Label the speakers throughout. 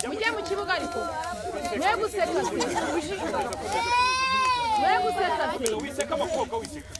Speaker 1: Mujye mu kibuga ariko mwe guseka
Speaker 2: wiseka abakobwa wiseka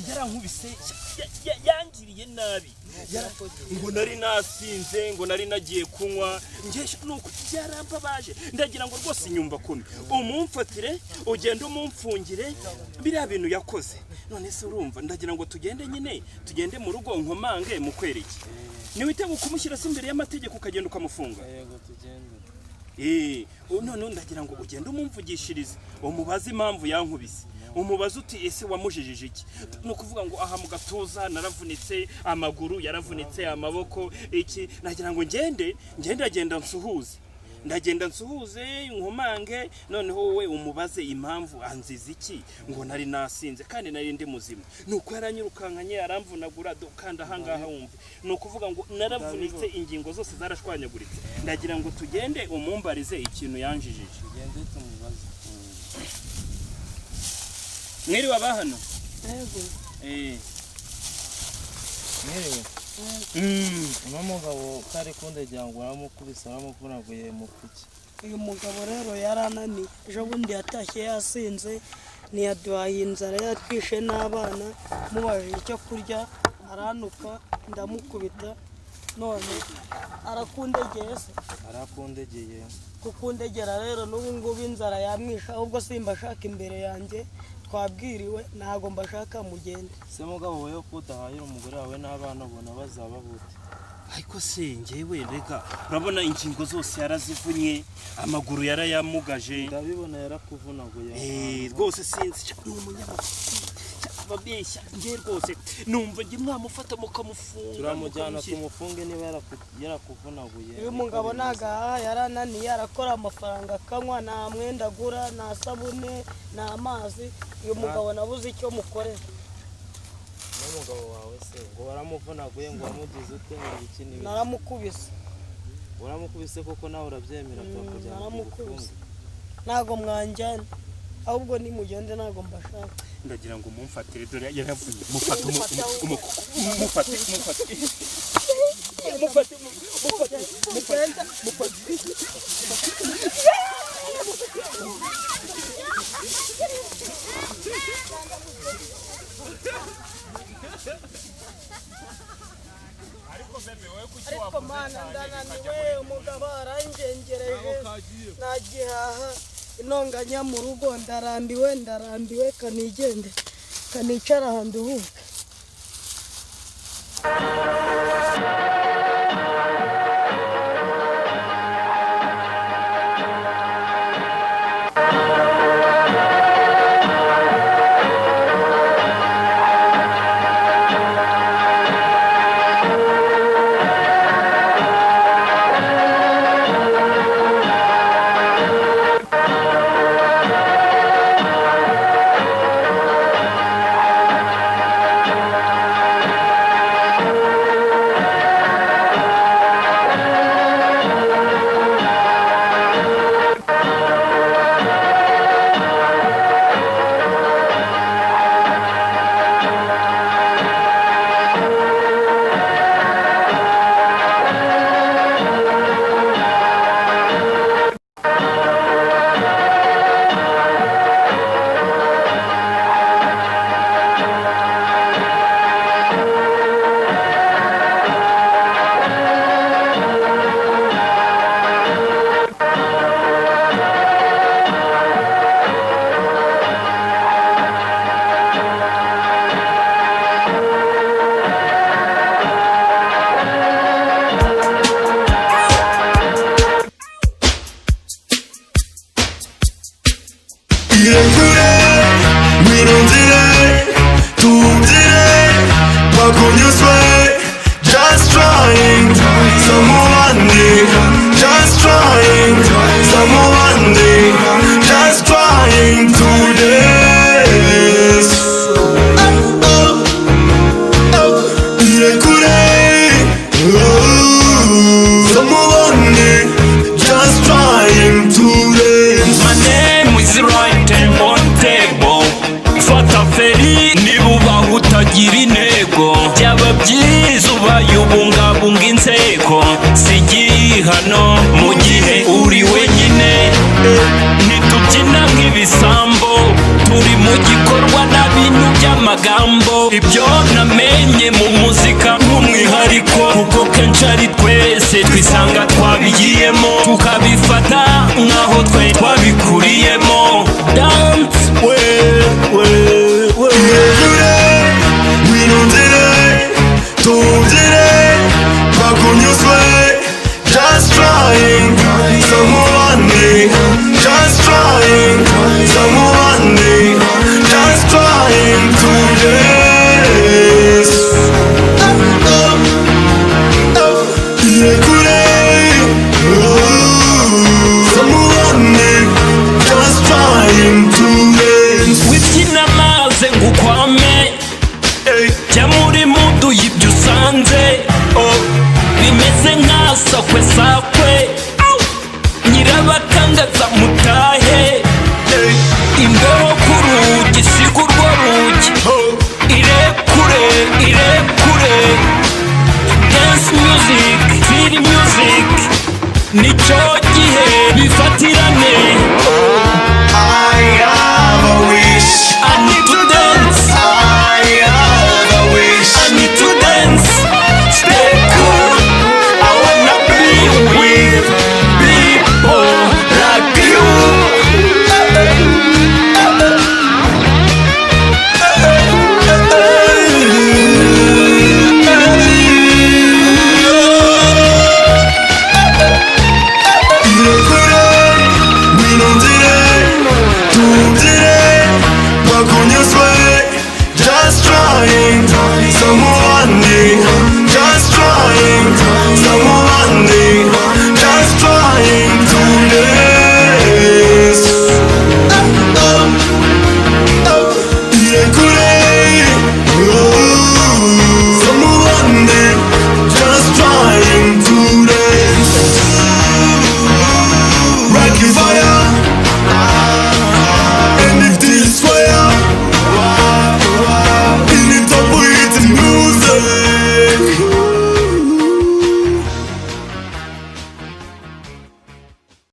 Speaker 2: yarankubise yangiriye nabi ngo nari nasinze ngo nari nagiye kunywa ngesha nuko byarambabaje ndagira ngo rwose nyumva kumi umumfatire ugende umumfungire biriya bintu yakoze none se urumva ndagira ngo tugende nyine tugende mu rugo nkomange mu kwereke niwite gukumushyira se imbere y'amategeko ukagenda ukamufunga
Speaker 3: yego tugende
Speaker 2: none ndagira ngo ugende umumvugishirize umubaze impamvu yankubise umubaza uti ese wamujijije iki nukuvuga ngo aha mu gatuza naravunitse amaguru yaravunitse amaboko iki nagira ngo ngenda nsuhuze ndagenda nsuhuze nkomange noneho wowe umubaze impamvu anziza iki ngo nari nasinze kandi nari ndi muzima nuko yaranyirukankanye aramvunagura dokanda hangaha wumve nukuvuga ngo naravunitse ingingo zose zarashwanyaguritse ndagira ngo tugende umumbarize ikintu yanjijije
Speaker 3: tugende tumubaze
Speaker 2: mwiri wabahano
Speaker 1: yego
Speaker 3: mwiriwe umugabo kari kundegera ngo aramukubise aramuvunaguye mu kuki
Speaker 4: uyu mugabo rero yarananiye ejo bundi yatashye yasinze ntiyaduhaye inzara yatwishe n'abana mubajije icyo kurya aranuka ndamukubita none arakundegeye se
Speaker 3: arakundegeye
Speaker 4: kukundegera rero n'ubu ngubu inzara yamwisha ahubwo simba ashaka imbere yanjye twabwiriwe ntago mbashaka mugende
Speaker 3: se mugabo wewe kudahayira umugore wawe n'abana ubona bazaba bute
Speaker 2: ariko se ngewe rega urabona ingingo zose yarazivunye amaguru yarayamugaje
Speaker 3: ndabibona yarakuvunaguye
Speaker 2: rwose sinzi n'umunyamakuru babeshya nge rwose numva ngi mwamufata mukamufunga
Speaker 3: turamujyana tumufunge niba yarakuvunaguye
Speaker 4: uyu mugabo nagaha yarananiye arakora amafaranga akanywa nta mwenda agura nta sabune nta amazi uyu mugabo nabuze icyo mukorera
Speaker 3: n'umugabo wawe se ngo waramuvunaguye ngo wamugize ute ngo iki nibi
Speaker 4: naramukubise
Speaker 3: waramukubise koko nawe urabyemera tukujyana
Speaker 4: naramukubise ntago mwanjyana ahubwo nimugende ntago mbashaka
Speaker 2: ndagira ngo mumfatire dore yaravuye mufate
Speaker 4: ariko mana ndananiwe umugabo aranjengereje nagihaha intonganya mu rugo ndarambiwe kanigende kanicara ahantu huke
Speaker 5: Just trying, someone new. Just trying, someone new. Just trying to dance. Someone new. Just trying to dance.
Speaker 6: My name is right and on table. Fata feri nibuba utagira intego. Byaba byiza ubaye ubungabunga inseko. Sigiye hano mu gihe uri wenyine. Ntitubyina nk'ibisambo. Turi mu gikorwa na bintu by'amagambo. Ibyo namenye mu muzika nk'umwihariko. Kuko kenshi ari twese twisanga twabigiyemo. Tukabifata nk'aho twe twabikuriyemo. Dance
Speaker 5: Just trying, someone new. Just trying, someone new. Just trying to dance. Someone new. Just trying to dance.
Speaker 6: Wibyina maze ngukwame. Jya muri mudu y'ibyo usanze. Bimeze nka sakwe nyirabakangaza mutahe. Imbeho ku rugi siga urwo rugi. Irekure dance music, feel music. Nicyo gihe bifatirane.
Speaker 5: I have a wish.
Speaker 6: I need to dance.
Speaker 5: I have a wish.
Speaker 6: I need to dance. Stay cool. I wanna be with people like you.
Speaker 5: Just trying, someone new. Just trying, someone